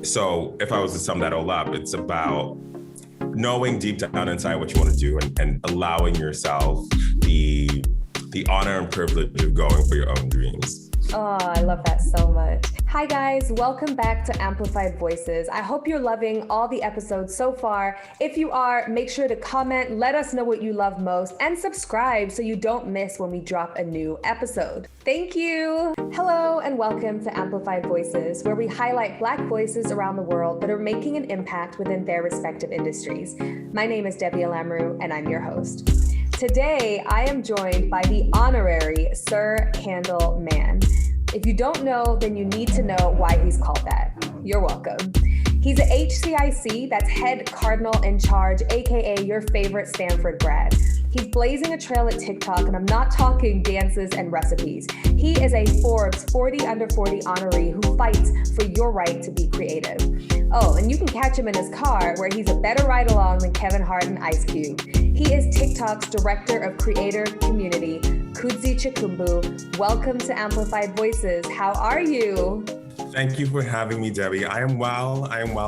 So if I was to sum that all up, it's about knowing deep down inside what you want to do and allowing yourself the honor and privilege of going for your own dreams. Oh, I love that so much. Hi guys, welcome back to Amplified Voices. I hope you're loving all the episodes so far. If you are, make sure to comment, let us know what you love most, and subscribe so you don't miss when we drop a new episode. Thank you. Hello and welcome to Amplified Voices, where we highlight Black voices around the world that are making an impact within their respective industries. My name is Debbie Alamru and I'm your host. Today, I am joined by the honorary Sir Candle Man. If you don't know, then you need to know why he's called that. You're welcome. He's a HCIC, that's head cardinal in charge, AKA your favorite Stanford grad. He's blazing a trail at TikTok, and I'm not talking dances and recipes. He is a Forbes 40 under 40 honoree who fights for your right to be creative. Oh, and you can catch him in his car, where he's a better ride-along than Kevin Hart and Ice Cube. He is TikTok's Director of Creator Community, KUDZI CHIKUMBU. Welcome to Amplified Voices. How are you? Thank you for having me, Debbie. I am well.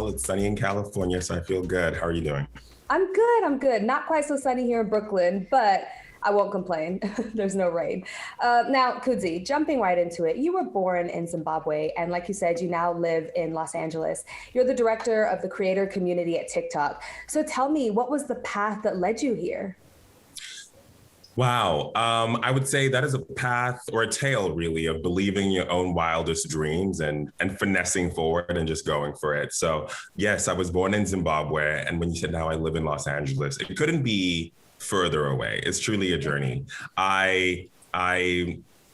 It's sunny in California, so I feel good. How are you doing? I'm good. Not quite so sunny here in Brooklyn, but I won't complain. There's no rain. Now, KUDZI, jumping right into it, you were born in Zimbabwe, and like you said, you now live in Los Angeles. You're the director of the creator community at TikTok. So tell me, what was the path that led you here? Wow. I would say that is a path or a tale, really, of believing your own wildest dreams and finessing forward and just going for it. So, yes, I was born in Zimbabwe. And when you said now I live in Los Angeles, it couldn't be further away. It's truly a journey. I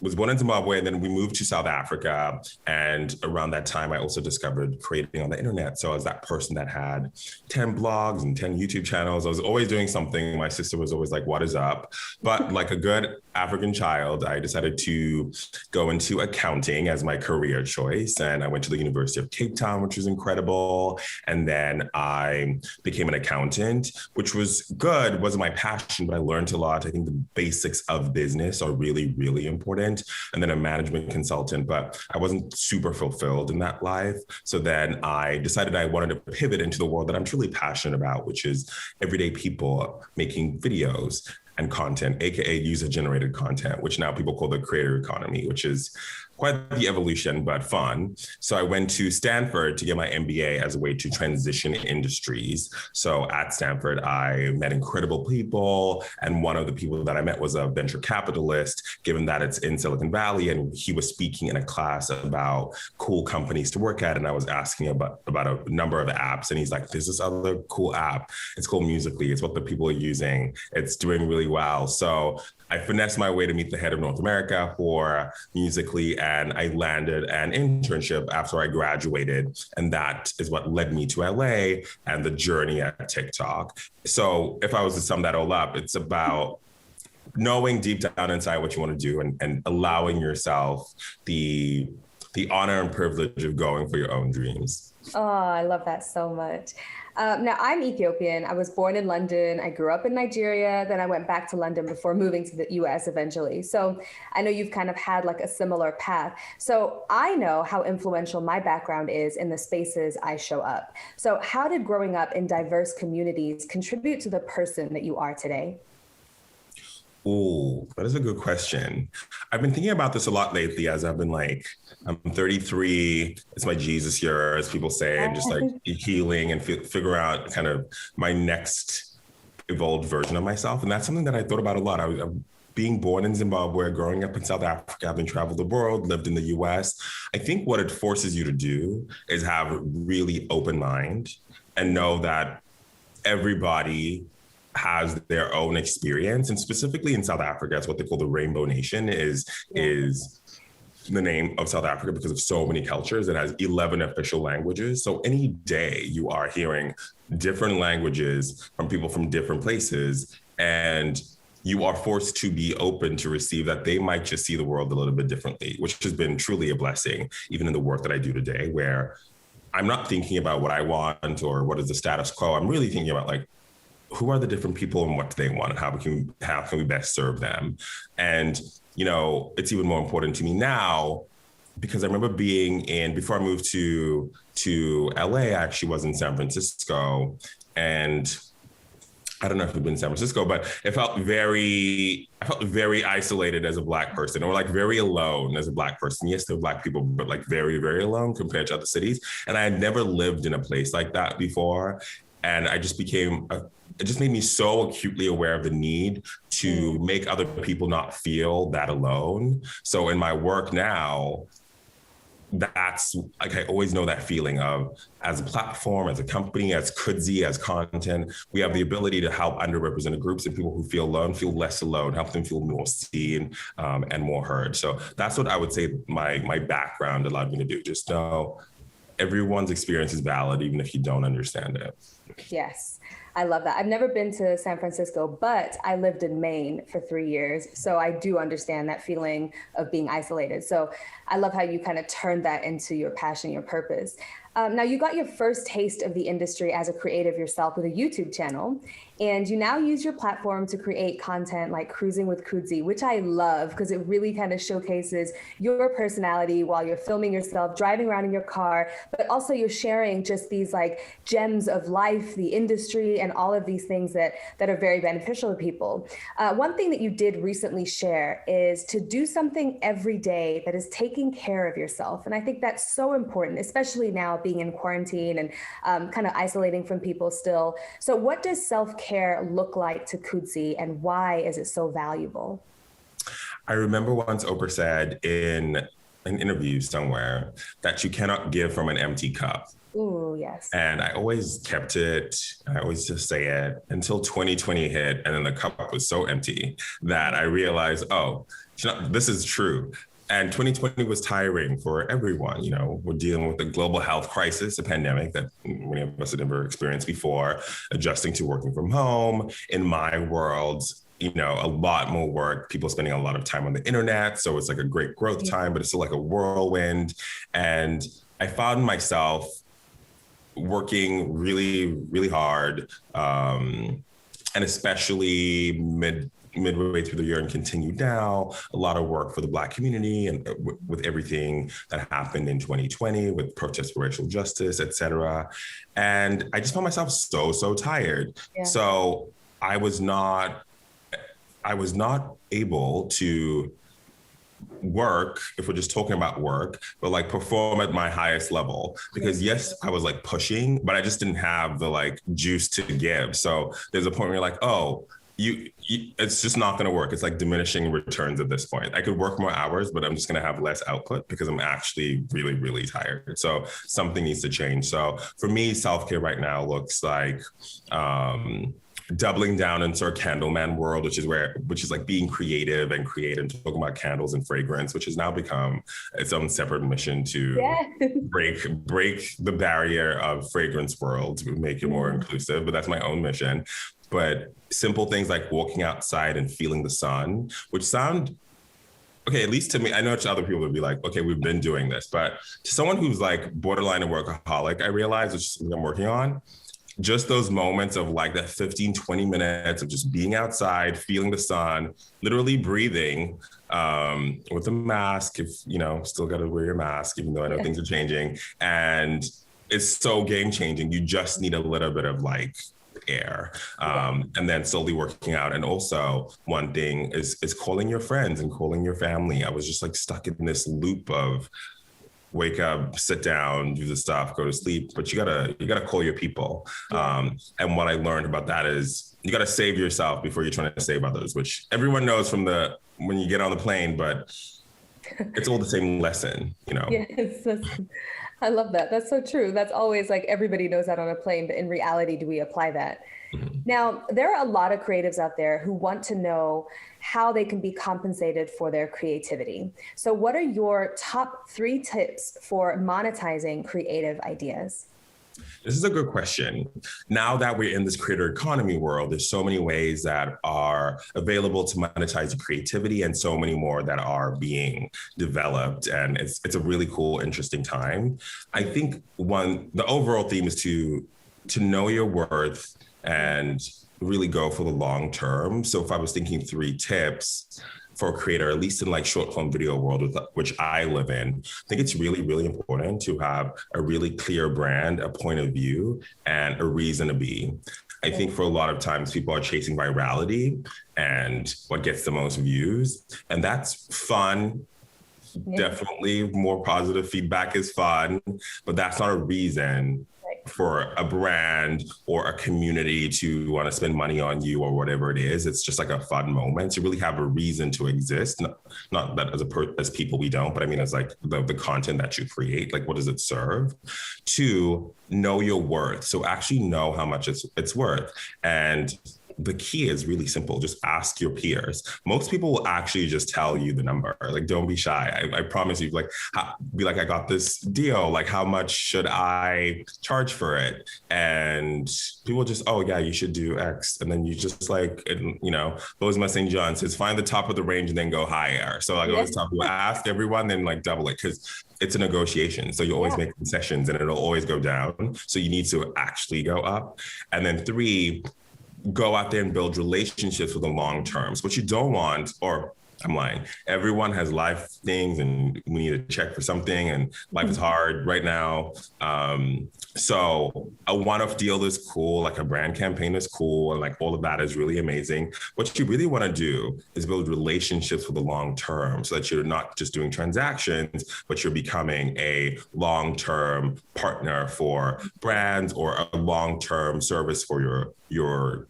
was born in Zimbabwe, and then we moved to South Africa. And around that time, I also discovered creating on the internet. So I was that person that had 10 blogs and 10 YouTube channels. I was always doing something. My sister was always like, what is up? But like a good African child, I decided to go into accounting as my career choice. And I went to the University of Cape Town, which was incredible. And then I became an accountant, which was good. It wasn't my passion, but I learned a lot. I think the basics of business are really, really important. And then a management consultant, but I wasn't super fulfilled in that life. So then I decided I wanted to pivot into the world that I'm truly passionate about, which is everyday people making videos and content, AKA user-generated content, which now people call the creator economy, which is quite the evolution, but fun. So I went to Stanford to get my MBA as a way to transition industries. So at Stanford, I met incredible people. And one of the people that I met was a venture capitalist, given that it's in Silicon Valley. And he was speaking in a class about cool companies to work at. And I was asking about a number of apps. And he's like, there's this other cool app. It's called Musical.ly. It's what the people are using. It's doing really well. So I finessed my way to meet the head of North America for Musical.ly, and I landed an internship after I graduated. And that is what led me to LA and the journey at TikTok. So if I was to sum that all up, it's about knowing deep down inside what you want to do and allowing yourself the honor and privilege of going for your own dreams. Oh, I love that so much. Now, I'm Ethiopian. I was born in London. I grew up in Nigeria. Then I went back to London before moving to the US eventually. So I know you've kind of had like a similar path. So I know how influential my background is in the spaces I show up. So how did growing up in diverse communities contribute to the person that you are today? Oh, that is a good question. I've been thinking about this a lot lately as I've been I'm 33. It's my Jesus year, as people say, and just like healing and figure out kind of my next evolved version of myself. And that's something that I thought about a lot. I'm being born in Zimbabwe, growing up in South Africa, having traveled the world, lived in the US. I think what it forces you to do is have a really open mind and know that everybody has their own experience. And specifically in South Africa, it's what they call the Rainbow Nation is the name of South Africa because of so many cultures. It has 11 official languages. So any day you are hearing different languages from people from different places, and you are forced to be open to receive that they might just see the world a little bit differently, which has been truly a blessing, even in the work that I do today, where I'm not thinking about what I want or what is the status quo. I'm really thinking about who are the different people and what do they want and how can we best serve them? And, it's even more important to me now because I remember before I moved to LA, I actually was in San Francisco, and I don't know if you've been in San Francisco, but I felt very isolated as a Black person, or like very alone as a Black person. Yes, there were Black people, but like very, very alone compared to other cities. And I had never lived in a place like that before. And I just it just made me so acutely aware of the need to make other people not feel that alone. So in my work now, that's like, I always know that feeling of, as a platform, as a company, as KUDZI, as content, we have the ability to help underrepresented groups and people who feel alone, feel less alone, help them feel more seen and more heard. So that's what I would say my background allowed me to do. Just know everyone's experience is valid, even if you don't understand it. Yes, I love that. I've never been to San Francisco, but I lived in Maine for 3 years. So I do understand that feeling of being isolated. So I love how you kind of turned that into your passion, your purpose. Now, you got your first taste of the industry as a creative yourself with a YouTube channel, and you now use your platform to create content like Cruising with KUDZI, which I love because it really kind of showcases your personality while you're filming yourself, driving around in your car, but also you're sharing just these like gems of life, the industry, and all of these things that are very beneficial to people. One thing that you did recently share is to do something every day that is taking care of yourself. And I think that's so important, especially now being in quarantine and kind of isolating from people still. So what does self-care look like to KUDZI, and why is it so valuable? I remember once Oprah said in an interview somewhere that you cannot give from an empty cup. Ooh, yes. And I always kept it, I always just say it until 2020 hit. And then the cup was so empty that I realized, oh, this is true. And 2020 was tiring for everyone. You know, we're dealing with a global health crisis, a pandemic that many of us had never experienced before, adjusting to working from home. In my world, you know, a lot more work, people spending a lot of time on the internet. So it's like a great growth time, but it's still like a whirlwind. And I found myself working really, really hard, and especially midway through the year and continue now, a lot of work for the Black community and with everything that happened in 2020 with protests for racial justice, et cetera. And I just found myself so tired. Yeah. So I was not able to work, if we're just talking about work, but like perform at my highest level, because yes, I was like pushing, but I just didn't have the like juice to give. So there's a point where you're like, oh, it's just not going to work. It's like diminishing returns at this point. I could work more hours, but I'm just going to have less output because I'm actually really, really tired. So something needs to change. So for me, self-care right now looks like doubling down into our Candleman world, which is like being creative and talking about candles and fragrance, which has now become its own separate mission to break the barrier of fragrance world to make it more inclusive. But that's my own mission. But simple things like walking outside and feeling the sun, which sound, okay, at least to me, I know to other people would be like, okay, we've been doing this. But to someone who's like borderline a workaholic, I realize, which is something I'm working on, just those moments of like that 15, 20 minutes of just being outside, feeling the sun, literally breathing with a mask, if, you know, still got to wear your mask, even though I know things are changing. And it's so game changing. You just need a little bit of like air, and then slowly working out. And also one thing is calling your friends and calling your family. I was just like stuck in this loop of wake up, sit down, do the stuff, go to sleep, but you gotta call your people. And what I learned about that is you gotta save yourself before you're trying to save others, which everyone knows from when you get on the plane, but it's all the same lesson, you know? Yes, I love that. That's so true. That's always like everybody knows that on a plane, but in reality, do we apply that? Now, there are a lot of creatives out there who want to know how they can be compensated for their creativity. So what are your top 3 tips for monetizing creative ideas? This is a good question. Now that we're in this creator economy world, there's so many ways that are available to monetize your creativity and so many more that are being developed. And it's a really cool, interesting time. I think the overall theme is to know your worth and really go for the long term. So if I was thinking 3 tips, for a creator, at least in like short form video world, which I live in, I think it's really, really important to have a really clear brand, a point of view, and a reason to be. I think for a lot of times people are chasing virality and what gets the most views, and that's fun. Definitely more positive feedback is fun, but that's not a reason for a brand or a community to want to spend money on you or whatever it is. It's just like a fun moment to really have a reason to exist. Not that as people we don't, but I mean, as like the content that you create, like what does it serve? To know your worth. So actually know how much it's worth. And the key is really simple. Just ask your peers. Most people will actually just tell you the number. Like, don't be shy. I promise you, like, be like, I got this deal. Like, how much should I charge for it? And people just, oh yeah, you should do X. And then you just like, you know, Bose Mustang John says, find the top of the range and then go higher. So like, always tell people, ask everyone, then like double it. Because it's a negotiation. So you always make concessions and it'll always go down. So you need to actually go up. And then 3, go out there and build relationships for the long terms. What you don't want, or I'm lying, everyone has life things and we need to check for something and life is hard right now. So a one-off deal is cool, like a brand campaign is cool, and like all of that is really amazing. What you really want to do is build relationships for the long term so that you're not just doing transactions, but you're becoming a long-term partner for brands or a long-term service for your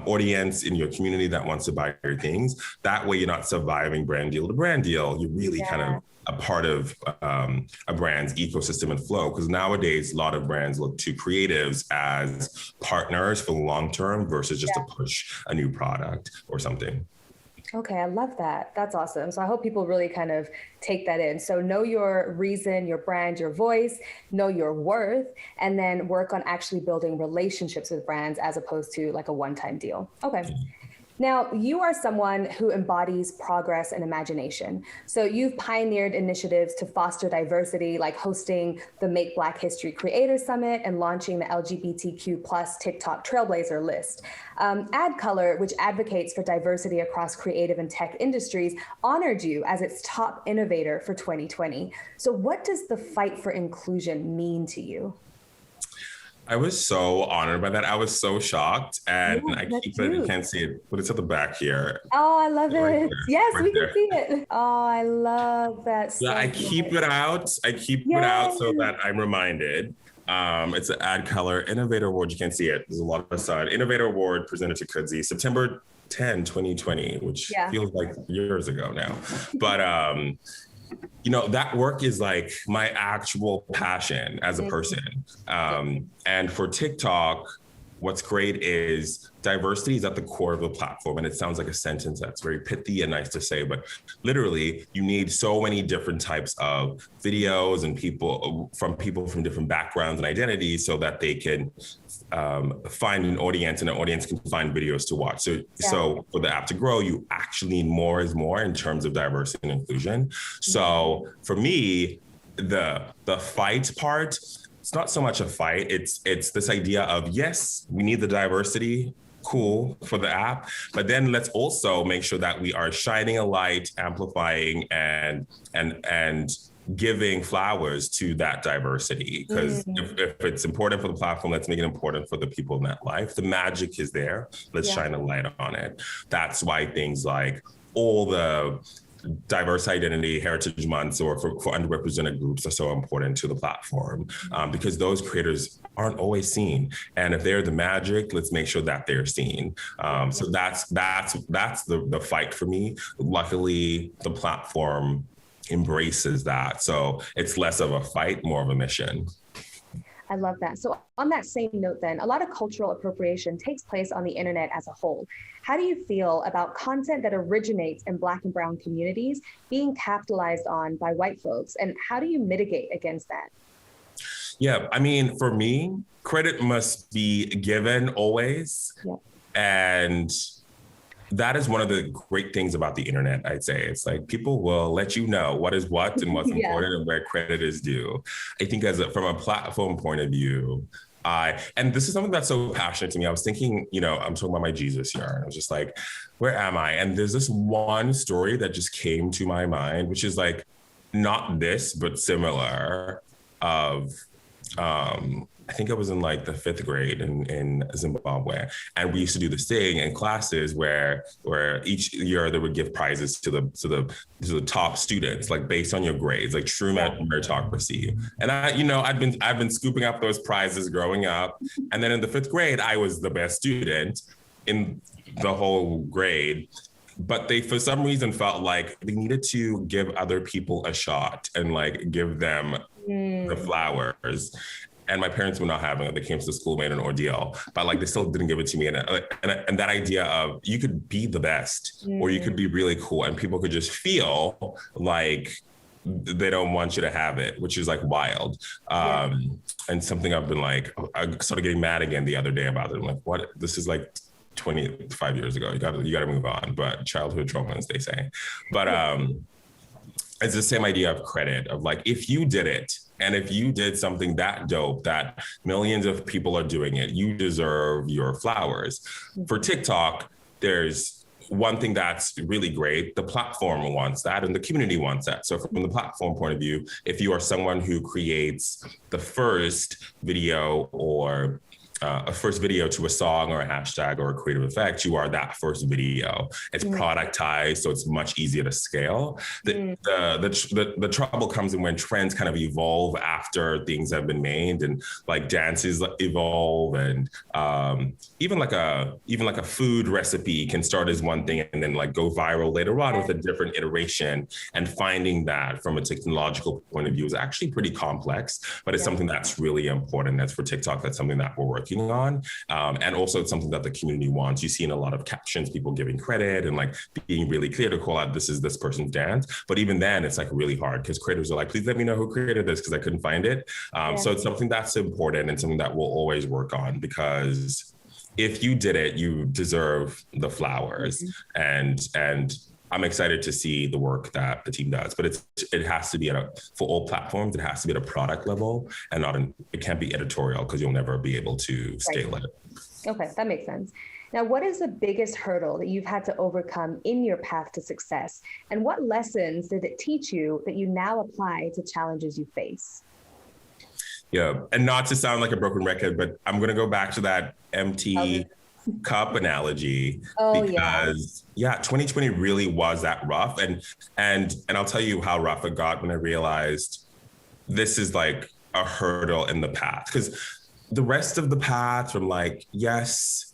audience in your community that wants to buy your things. That way you're not surviving brand deal to brand deal. You're really kind of a part of a brand's ecosystem and flow. Because nowadays, a lot of brands look to creatives as partners for the long term versus just to push a new product or something. Okay, I love that. That's awesome. So I hope people really kind of take that in. So know your reason, your brand, your voice, know your worth, and then work on actually building relationships with brands as opposed to like a one-time deal. Okay. Now, you are someone who embodies progress and imagination. So you've pioneered initiatives to foster diversity, like hosting the Make Black History Creators Summit and launching the LGBTQ+ TikTok Trailblazer list. AdColor, which advocates for diversity across creative and tech industries, honored you as its top innovator for 2020. So what does the fight for inclusion mean to you? I was so honored by that. I was so shocked. And I keep it, you can't see it, but it's at the back here. Oh, I love it. Yes, we can see it. Oh, I love that. Yeah, I keep it out. I keep it out so that I'm reminded. It's an AdColor Innovator Award. You can't see it. There's a lot of side. Innovator Award presented to KUDZI, September 10, 2020, which feels like years ago now. But you know, that work is like my actual passion as a person. And for TikTok, what's great is diversity is at the core of the platform. And it sounds like a sentence that's very pithy and nice to say, but literally you need so many different types of videos and people from different backgrounds and identities so that they can find an audience and an audience can find videos to watch. So for the app to grow, you actually need more is more in terms of diversity and inclusion. So for me, the fight part, it's not so much a fight. It's this idea of, yes, we need the diversity, cool, for the app, but then let's also make sure that we are shining a light, amplifying and giving flowers to that diversity. Because if it's important for the platform, let's make it important for the people in that life. The magic is there. Let's shine a light on it. That's why things like all the diverse identity heritage months or for underrepresented groups are so important to the platform, because those creators aren't always seen. And if they're the magic, let's make sure that they're seen. So that's the fight for me. Luckily, the platform embraces that. So it's less of a fight, more of a mission. I love that. So on that same note then, a lot of cultural appropriation takes place on the internet as a whole. How do you feel about content that originates in Black and Brown communities being capitalized on by white folks? And how do you mitigate against that? Yeah, I mean, for me, credit must be given always. And that is one of the great things about the internet, I'd say. It's like people will let you know what is what and what's important and where credit is due. I think from a platform point of view, And this is something that's so passionate to me. I was thinking, I'm talking about my Jesus year, and I was just like, where am I? And there's this one story that just came to my mind, which is like, not this, but similar of, I think I was in like the 5th grade in Zimbabwe, and we used to do this thing in classes where each year they would give prizes to the top students, like based on your grades, like true meritocracy. And I've been scooping up those prizes growing up, and then in the 5th grade I was the best student in the whole grade. But they, for some reason, felt like they needed to give other people a shot and like give them the flowers. And my parents were not having it. They came to the school, made an ordeal, but like they still didn't give it to me. And that idea of you could be the best or you could be really cool and people could just feel like they don't want you to have it, which is like wild. And something I've been like, I started getting mad again the other day about it. I'm like, what? This is like 25 years ago. You gotta move on. But childhood traumas, they say. But it's the same idea of credit, of like, if you did it, and if you did something that dope that millions of people are doing it, you deserve your flowers. For TikTok, there's one thing that's really great. The platform wants that and the community wants that. So from the platform point of view, if you are someone who creates the first video or a first video to a song or a hashtag or a creative effect, you are that first video. It's productized, so it's much easier to scale. The trouble comes in when trends kind of evolve after things have been made, and like dances evolve, and even like a food recipe can start as one thing and then like go viral later on with a different iteration. And finding that from a technological point of view is actually pretty complex, but it's something that's really important. That's for TikTok. That's something that we're working on. And also it's something that the community wants. You see in a lot of captions, people giving credit and like being really clear to call out this is this person's dance. But even then it's like really hard because creators are like, please let me know who created this because I couldn't find it. So it's something that's important and something that we'll always work on, because if you did it, you deserve the flowers. And I'm excited to see the work that the team does, but it has to be for all platforms, it has to be at a product level and it can't be editorial, because you'll never be able to scale it. Okay, that makes sense. Now, what is the biggest hurdle that you've had to overcome in your path to success? And what lessons did it teach you that you now apply to challenges you face? Yeah, and not to sound like a broken record, but I'm going to go back to that empty cup analogy, because 2020 really was that rough. And I'll tell you how rough it got when I realized this is like a hurdle in the path, because the rest of the path from like, yes,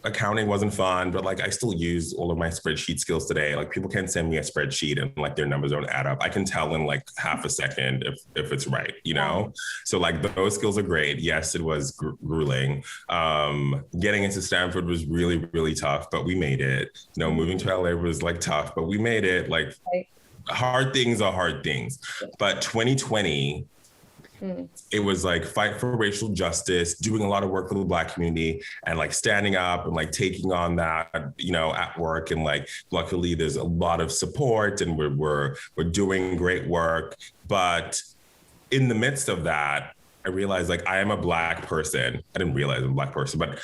accounting wasn't fun, but like I still use all of my spreadsheet skills today. Like people can send me a spreadsheet and like their numbers don't add up. I can tell in like half a second if it's right, So like those skills are great. Yes, it was grueling. Getting into Stanford was really, really tough, but we made it. Moving to LA was like tough, but we made it. Like hard things are hard things. But 2020, it was like fight for racial justice, doing a lot of work for the Black community and like standing up and like taking on that, at work. And like, luckily there's a lot of support and we're doing great work. But in the midst of that, I realized like I am a Black person. I didn't realize I'm a Black person, but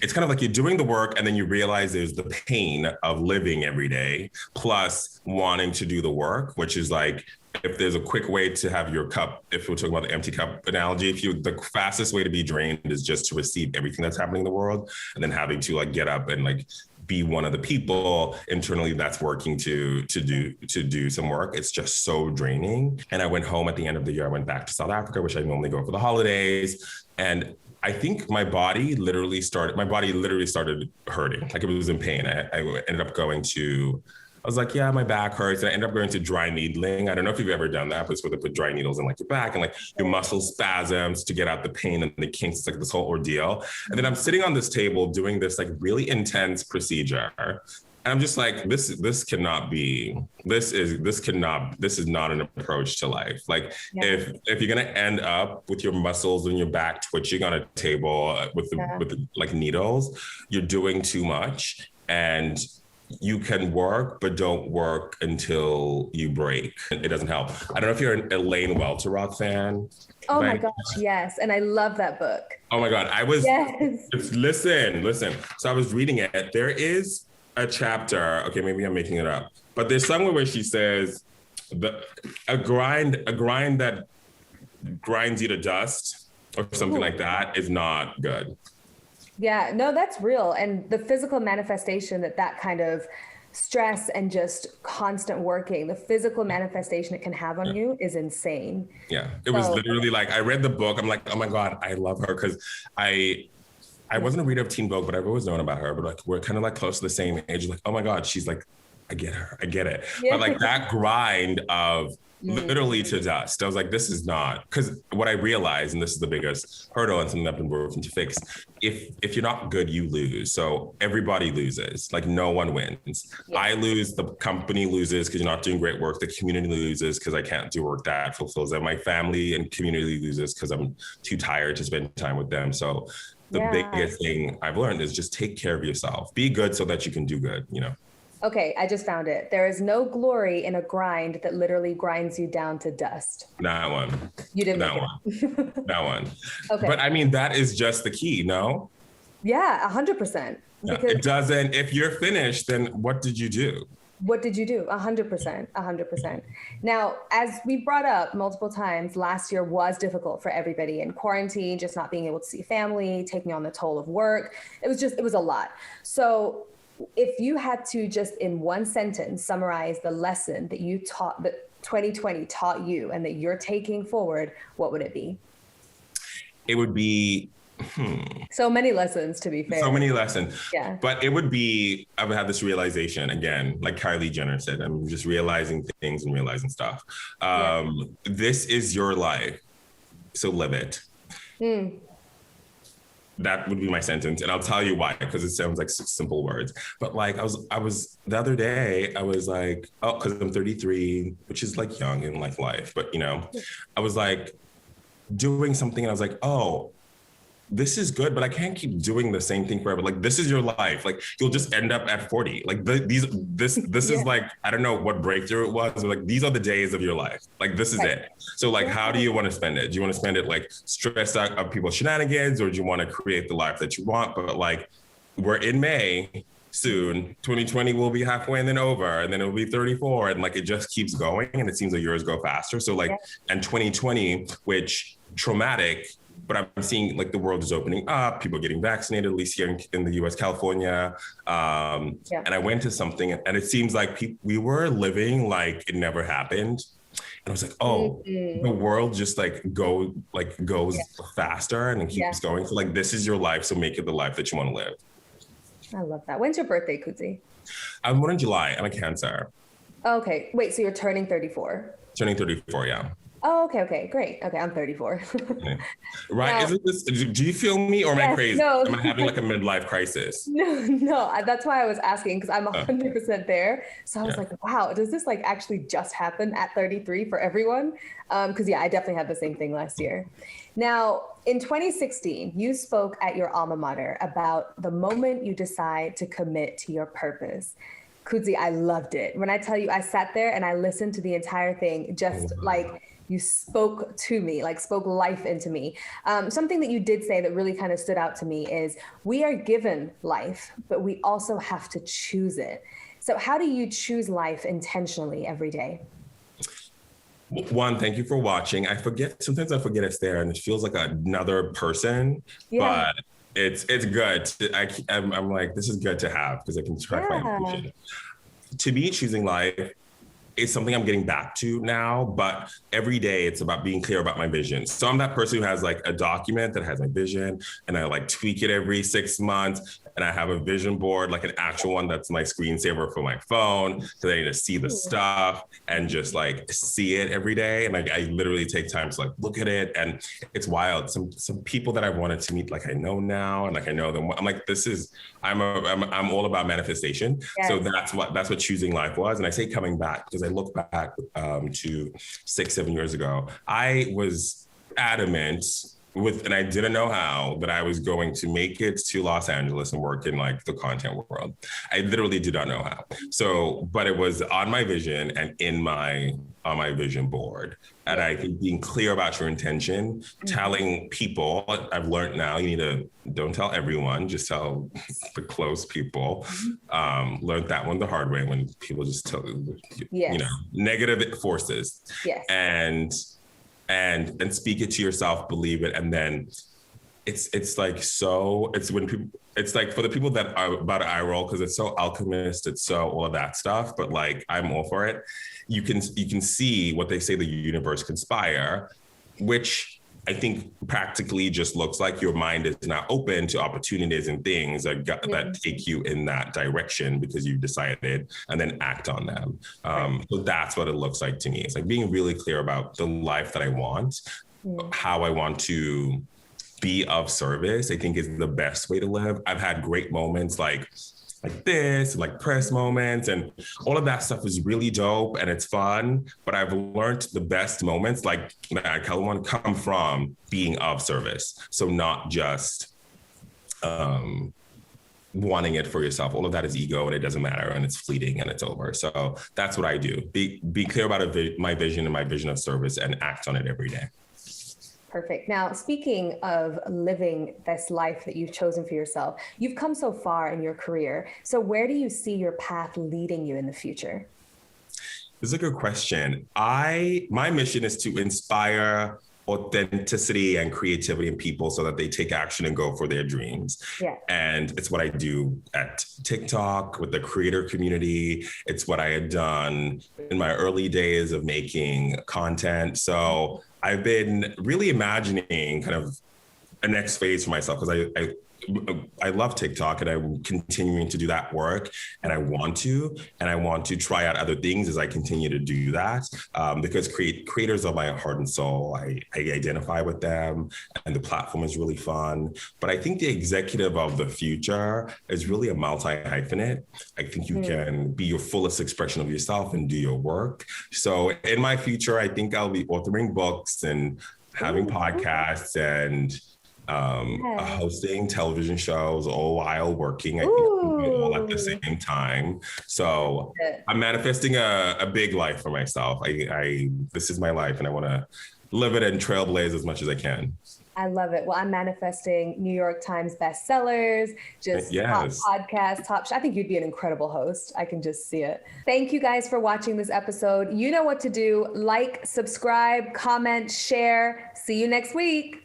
it's kind of like you're doing the work and then you realize there's the pain of living every day, plus wanting to do the work, which is like, if there's a quick way to have your cup, if we're talking about the empty cup analogy, the fastest way to be drained is just to receive everything that's happening in the world, and then having to like get up and like be one of the people internally that's working to do some work. It's just so draining. And I went home at the end of the year. I went back to South Africa, which I normally go for the holidays. And I think my body literally started hurting. Like it was in pain. I ended up going to, I was like, yeah, my back hurts. And I ended up going to dry needling. I don't know if you've ever done that, but it's where they put dry needles in like your back and like your muscle spasms to get out the pain and the kinks. It's like this whole ordeal. And then I'm sitting on this table doing this like really intense procedure. And I'm just like, this is not an approach to life. Like if you're going to end up with your muscles and your back twitching on a table with the like needles, you're doing too much. And you can work, but don't work until you break. It doesn't help. I don't know if you're an Elaine Welteroth fan. Oh my gosh, yes. And I love that book. Oh my God. I was, yes. Listen. So I was reading it. There is a chapter, okay, maybe I'm making it up, but there's somewhere where she says, a grind that grinds you to dust or something like that is not good. Yeah, no, that's real. And the physical manifestation that kind of stress and just constant working, the physical manifestation it can have on you is insane. Yeah, it was literally like, I read the book. I'm like, oh my God, I love her. Because I wasn't a reader of Teen Vogue, but I've always known about her. But like, we're kind of like close to the same age. Like, oh my God, she's like, I get her. I get it. Yeah. But like that grind of literally to dust. I was like, this is not, because what I realized, and this is the biggest hurdle and something I've been working to fix, if you're not good, you lose. So everybody loses, like no one wins. Yeah. I lose, the company loses because you're not doing great work. The community loses because I can't do work that fulfills them. My family and community loses because I'm too tired to spend time with them. So the biggest thing I've learned is just take care of yourself. Be good so that you can do good, you know? Okay, I just found it. There is no glory in a grind that literally grinds you down to dust. That one. You didn't that make one. it. That one. Okay. But I mean, that is just the key, no? Yeah, 100%. Yeah, it doesn't, if you're finished, then what did you do? What did you do? 100%, 100%. Now, as we brought up multiple times, last year was difficult for everybody in quarantine, just not being able to see family, taking on the toll of work. It was a lot. So if you had to just in one sentence summarize the lesson that you taught, that 2020 taught you and that you're taking forward, what would it be? It would be, So many lessons, to be fair. So many lessons. Yeah. But it would be, I would have this realization again, like Kylie Jenner said, I'm just realizing things and realizing stuff. This is your life, so live it. That would be my sentence. And I'll tell you why, because it sounds like simple words. But like I was the other day, I was like, oh, because I'm 33, which is like young in like life. But, you know, I was like doing something and I was like, oh, this is good, but I can't keep doing the same thing forever. Like, this is your life. Like, you'll just end up at 40. Like, this is like, I don't know what breakthrough it was, but like, these are the days of your life. Like, this is it. So like, how do you want to spend it? Do you want to spend it like stressed out of people's shenanigans, or do you want to create the life that you want? But like, we're in May soon. 2020 will be halfway and then over, and then it'll be 34. And like, it just keeps going. And it seems like years go faster. So like, and 2020, which traumatic, but I'm seeing like the world is opening up, people getting vaccinated, at least here in the US, California. And I went to something and it seems like we were living like it never happened. And I was like, oh, the world just goes faster and it keeps going. So like, this is your life. So make it the life that you want to live. I love that. When's your birthday, KUDZI? I'm born in July. I'm a Cancer. Okay. Wait, so you're turning 34? Turning 34, yeah. Oh, okay, great. Okay, I'm 34. Right? Now, Isn't this, do you feel me or am I crazy? No. Am I having like a midlife crisis? No, that's why I was asking, because I'm 100% there. So I was like, wow, does this like actually just happen at 33 for everyone? Because I definitely had the same thing last year. Now, in 2016, you spoke at your alma mater about the moment you decide to commit to your purpose. KUDZI, I loved it. When I tell you, I sat there and I listened to the entire thing, just like you spoke to me, like spoke life into me. Something that you did say that really kind of stood out to me is we are given life, but we also have to choose it. So how do you choose life intentionally every day? One, thank you for watching. Sometimes I forget it's there and it feels like another person, but it's good. I'm like, this is good to have because I can track my evolution. To me, choosing life is something I'm getting back to now, but every day it's about being clear about my vision. So I'm that person who has like a document that has my vision and I like tweak it every 6 months. And I have a vision board, like an actual one that's my screensaver for my phone, because I need to see the stuff and just like see it every day. And I literally take time to like look at it. And it's wild. Some people that I wanted to meet, like I know now, and like I know them. I'm like, I'm all about manifestation. Yes. So that's what choosing life was. And I say coming back because I look back to 6-7 years ago. I was adamant and I didn't know how, that I was going to make it to Los Angeles and work in like the content world. I literally did not know how. So, but it was on my vision and on my vision board. And I think being clear about your intention, telling people, I've learned now, don't tell everyone, just tell the close people. Learned that one the hard way when people just tell, negative forces. Yes. And speak it to yourself, believe it. And then it's like for the people that are about to eye roll, because it's so alchemist, it's so all of that stuff, but like I'm all for it. You can see what they say the universe conspire, which I think practically just looks like your mind is now open to opportunities and things that take you in that direction because you've decided, and then act on them. So that's what it looks like to me. It's like being really clear about the life that I want, how I want to be of service, I think is the best way to live. I've had great moments like this, like press moments, and all of that stuff is really dope and it's fun. But I've learned the best moments, like I want to come from being of service. So not just wanting it for yourself. All of that is ego and it doesn't matter and it's fleeting and it's over. So that's what I do. Be clear about my vision and my vision of service and act on it every day. Perfect. Now, speaking of living this life that you've chosen for yourself, you've come so far in your career. So where do you see your path leading you in the future? This is a good question. My mission is to inspire authenticity and creativity in people so that they take action and go for their dreams. Yeah. And it's what I do at TikTok with the creator community. It's what I had done in my early days of making content. So I've been really imagining kind of a next phase for myself because I love TikTok and I'm continuing to do that work and I want to try out other things as I continue to do that because creators are my heart and soul. I identify with them and the platform is really fun. But I think the executive of the future is really a multi-hyphenate. I think you can be your fullest expression of yourself and do your work. So in my future, I think I'll be authoring books and having podcasts and hosting television shows all while working. I think all at the same time. So I'm manifesting a big life for myself. This is my life and I want to live it and trailblaze as much as I can. I love it. Well, I'm manifesting New York Times bestsellers, top podcasts, I think you'd be an incredible host. I can just see it. Thank you guys for watching this episode. You know what to do. Like, subscribe, comment, share. See you next week.